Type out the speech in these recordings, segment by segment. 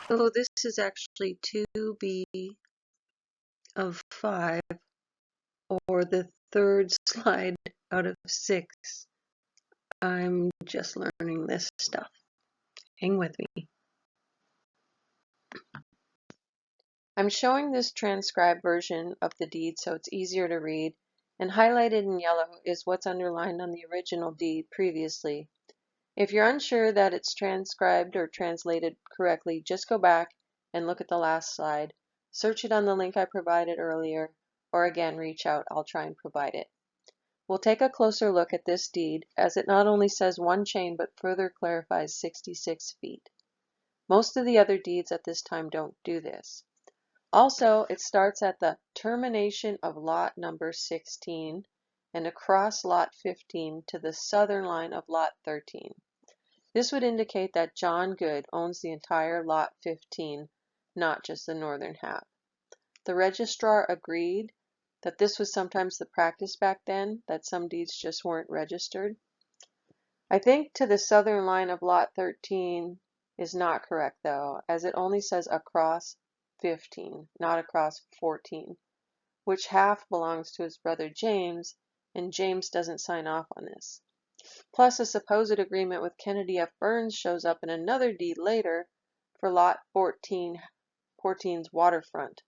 So this is actually 2b of 5, or the third slide out of 6. I'm just learning this stuff. Hang with me. I'm showing this transcribed version of the deed so it's easier to read, and highlighted in yellow is what's underlined on the original deed previously. If you're unsure that it's transcribed or translated correctly, just go back and look at the last slide, search it on the link I provided earlier, or again reach out, I'll try and provide it. We'll take a closer look at this deed as it not only says 1 chain but further clarifies 66 feet. Most of the other deeds at this time don't do this. Also, it starts at the termination of lot number 16 and across lot 15 to the southern line of lot 13. This would indicate that John Good owns the entire lot 15, not just the northern half. The registrar agreed that this was sometimes the practice back then, that some deeds just weren't registered. I think to the southern line of lot 13 is not correct though, as it only says across 15, not across 14, which half belongs to his brother James, and James doesn't sign off on this. Plus, a supposed agreement with Kennedy F. Burns shows up in another deed later for lot 14's waterfront,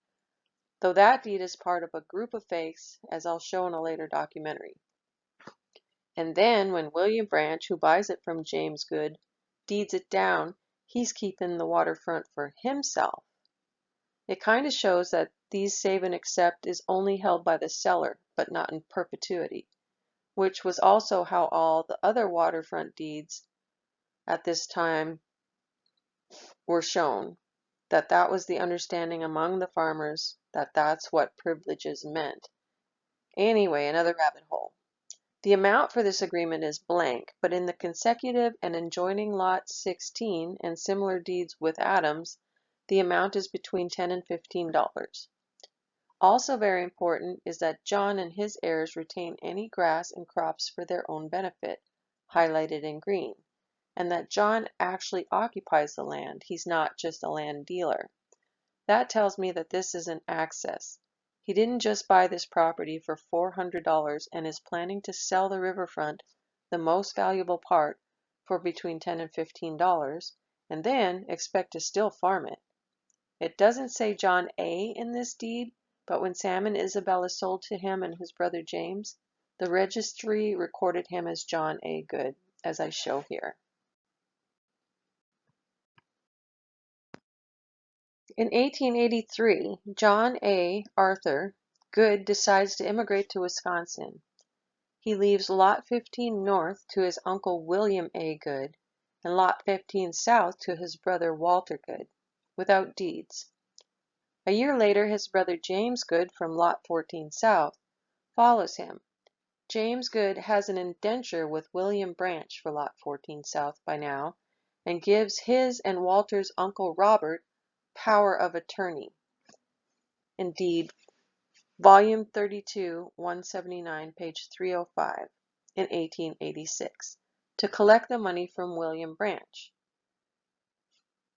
though that deed is part of a group of fakes, as I'll show in a later documentary. And then when William Branch, who buys it from James Good, deeds it down, he's keeping the waterfront for himself. It kind of shows that these save and accept is only held by the seller, but not in perpetuity, which was also how all the other waterfront deeds at this time were shown, that was the understanding among the farmers, that that's what privileges meant. Anyway, another rabbit hole. The amount for this agreement is blank, but in the consecutive and adjoining lot 16 and similar deeds with Adams, the amount is between $10 and $15. Also very important is that John and his heirs retain any grass and crops for their own benefit, highlighted in green, and that John actually occupies the land. He's not just a land dealer. That tells me that this is an access. He didn't just buy this property for $400 and is planning to sell the riverfront, the most valuable part, for between $10 and $15, and then expect to still farm it. It doesn't say John A. in this deed, but when Sam and Isabella sold to him and his brother James, the registry recorded him as John A. Good, as I show here. In 1883, John A. Arthur Good decides to immigrate to Wisconsin. He leaves Lot 15 north to his uncle William A. Good and Lot 15 south to his brother Walter Good, without deeds. A year later, his brother James Good from Lot 14 south follows him. James Good has an indenture with William Branch for Lot 14 south by now, and gives his and Walter's uncle Robert power of attorney. Indeed, volume 32, 179, page 305, in 1886, to collect the money from William Branch.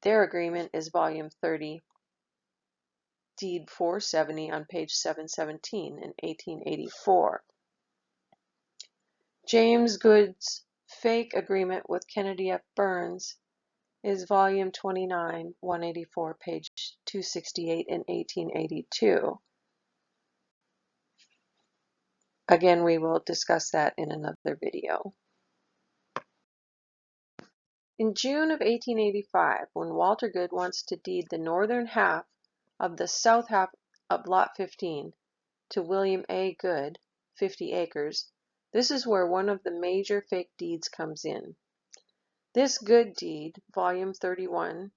Their agreement is volume 30, deed 470 on page 717 in 1884. James Good's fake agreement with Kennedy F. Burns is volume 29, 184, page 268 in 1882. Again, we will discuss that in another video. In June of 1885, when Walter Good wants to deed the northern half of the south half of Lot 15 to William A. Good, 50 acres, this is where one of the major fake deeds comes in. This Good deed, volume 31,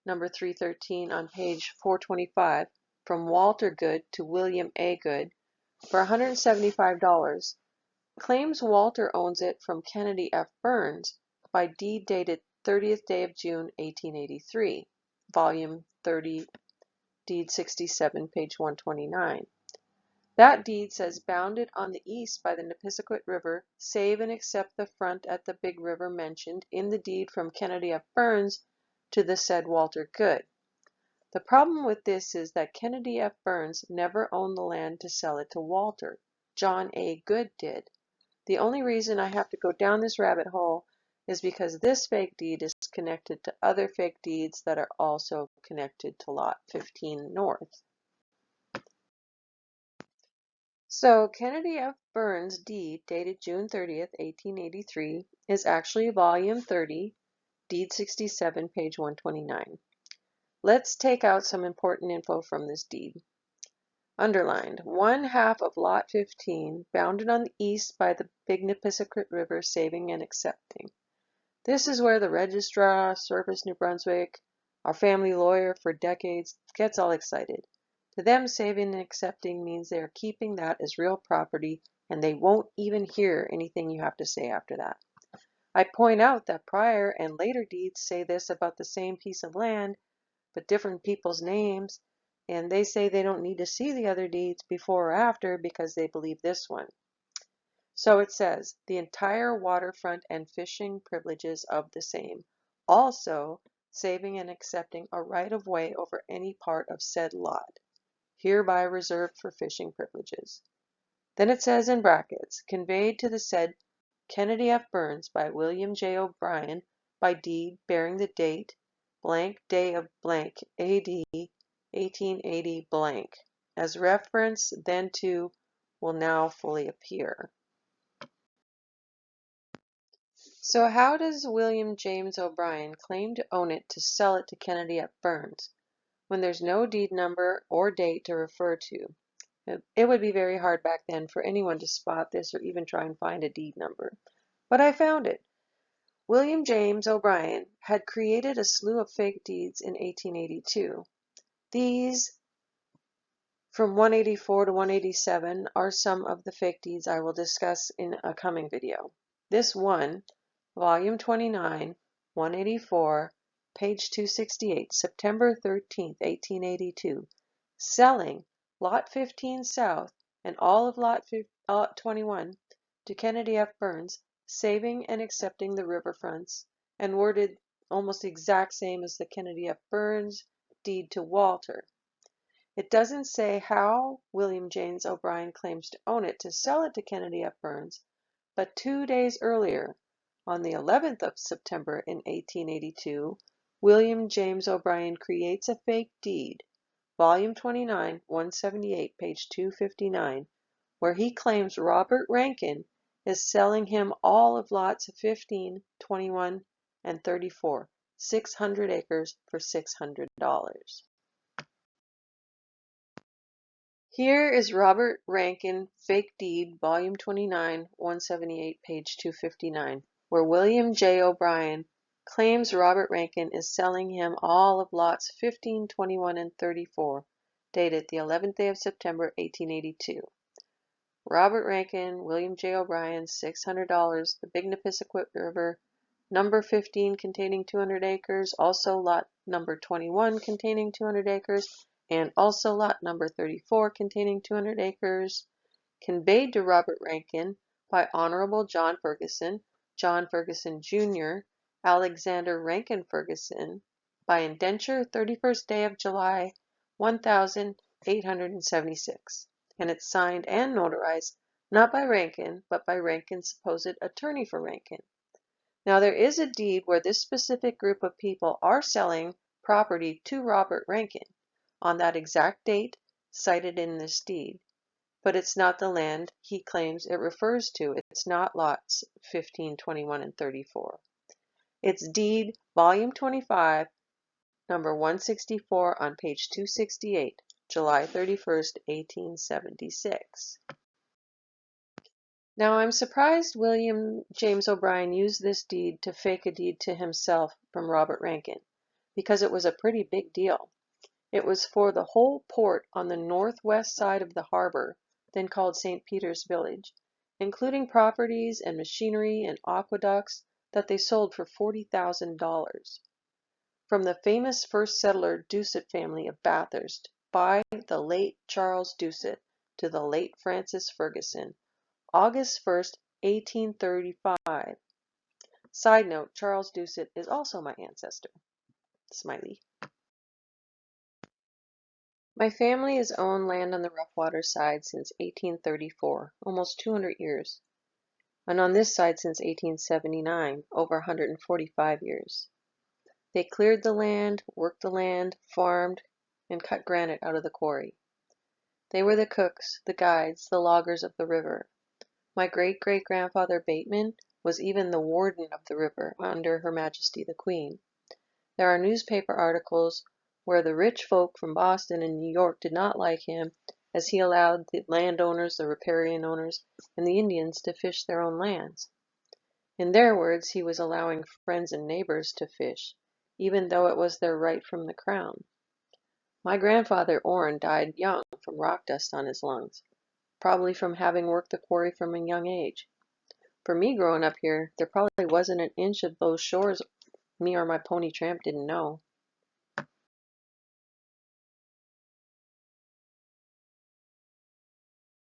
number 313 on page 425, from Walter Good to William A. Good for $175, claims Walter owns it from Kennedy F. Burns by deed dated 30th day of June, 1883, volume 30, deed 67, page 129. That deed says bounded on the east by the Nipissaquit River, save and except the front at the big river mentioned in the deed from Kennedy F. Burns to the said Walter Good. The problem with this is that Kennedy F. Burns never owned the land to sell it to Walter. John A. Good did. The only reason I have to go down this rabbit hole is because this fake deed is connected to other fake deeds that are also connected to Lot 15 North. So Kennedy F. Burns' deed, dated June 30th, 1883, is actually Volume 30, Deed 67, page 129. Let's take out some important info from this deed. Underlined, 1/2 of Lot 15, bounded on the east by the Big Nipisiguit River, saving and accepting. This is where the Registrar, Service New Brunswick, our family lawyer for decades, gets all excited. To them, saving and accepting means they are keeping that as real property, and they won't even hear anything you have to say after that. I point out that prior and later deeds say this about the same piece of land, but different people's names, and they say they don't need to see the other deeds before or after because they believe this one. So it says, the entire waterfront and fishing privileges of the same, also saving and accepting a right-of-way over any part of said lot, hereby reserved for fishing privileges. Then it says in brackets, conveyed to the said Kennedy F. Burns by William J. O'Brien by deed bearing the date blank day of blank AD 1880 blank, as reference then to will now fully appear. So how does William James O'Brien claim to own it to sell it to Kennedy F. Burns when there's no deed number or date to refer to? It would be very hard back then for anyone to spot this or even try and find a deed number. But I found it. William James O'Brien had created a slew of fake deeds in 1882. These, from 184 to 187, are some of the fake deeds I will discuss in a coming video. This one, Volume 29, 184, page 268, September 13, 1882, selling Lot 15 South and all of Lot 21 to Kennedy F. Burns, saving and accepting the riverfronts, and worded almost the exact same as the Kennedy F. Burns deed to Walter. It doesn't say how William James O'Brien claims to own it to sell it to Kennedy F. Burns, but 2 days earlier, on the 11th of September in 1882, William James O'Brien creates a fake deed, Volume 29, 178, page 259, where he claims Robert Rankin is selling him all of lots 15, 21, and 34, 600 acres for $600. Here is Robert Rankin Fake Deed, Volume 29, 178, page 259, where William J. O'Brien claims Robert Rankin is selling him all of lots 15, 21, and 34, dated the 11th day of September, 1882. Robert Rankin, William J. O'Brien, $600, the Big Nipisiguit River, number 15 containing 200 acres, also lot number 21 containing 200 acres, and also lot number 34 containing 200 acres, conveyed to Robert Rankin by Honorable John Ferguson Jr., Alexander Rankin Ferguson, by indenture 31st day of July, 1876, and it's signed and notarized not by Rankin, but by Rankin's supposed attorney for Rankin. Now there is a deed where this specific group of people are selling property to Robert Rankin on that exact date cited in this deed, but it's not the land he claims it refers to. It's not lots 15, 21, and 34. It's deed volume 25, number 164 on page 268, July 31st, 1876. Now I'm surprised William James O'Brien used this deed to fake a deed to himself from Robert Rankin, because it was a pretty big deal. It was for the whole port on the northwest side of the harbor, then called St. Peter's Village, including properties and machinery and aqueducts that they sold for $40,000. From the famous first settler Doucet family of Bathurst, by the late Charles Doucet to the late Francis Ferguson, August 1st, 1835. Side note, Charles Doucet is also my ancestor. Smiley. My family has owned land on the Rough Water side since 1834, almost 200 years, and on this side since 1879, over 145 years. They cleared the land, worked the land, farmed, and cut granite out of the quarry. They were the cooks, the guides, the loggers of the river. My great-great-grandfather Bateman was even the warden of the river under Her Majesty the Queen. There are newspaper articles where the rich folk from Boston and New York did not like him, as he allowed the landowners, the riparian owners, and the Indians to fish their own lands. In their words, he was allowing friends and neighbors to fish, even though it was their right from the crown. My grandfather Orrin died young from rock dust on his lungs, probably from having worked the quarry from a young age. For me growing up here, there probably wasn't an inch of those shores me or my pony tramp didn't know.